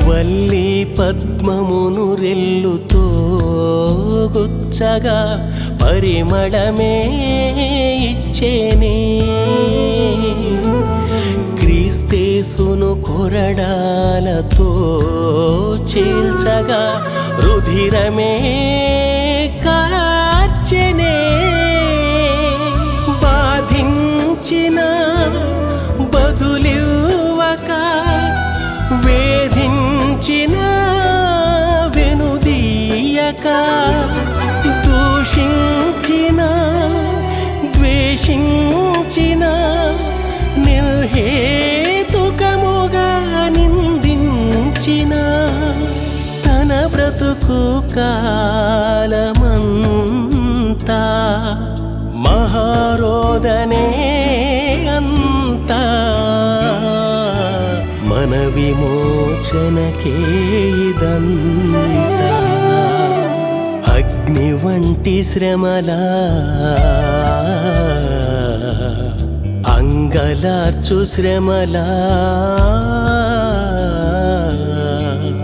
వల్లి పద్మమును రెల్లుతో గుచ్చగా పరిమళమే ఇచ్చేనే క్రీస్తేసును కొరడాలతో చీల్చగా రుధిరమే కార్చెనే బాధించిన బదులివ్వక వేధించిన వెనుదీయక దూషించిన ద్వేషించిన నిర్హేతుకముగా నిందించిన తన బ్రతుకు కాలమంతా మహారోదనే అంతా మన విమోచనకే ఇదంతా అగ్ని వంటి శ్రమలా అంగలార్చు శ్రమలా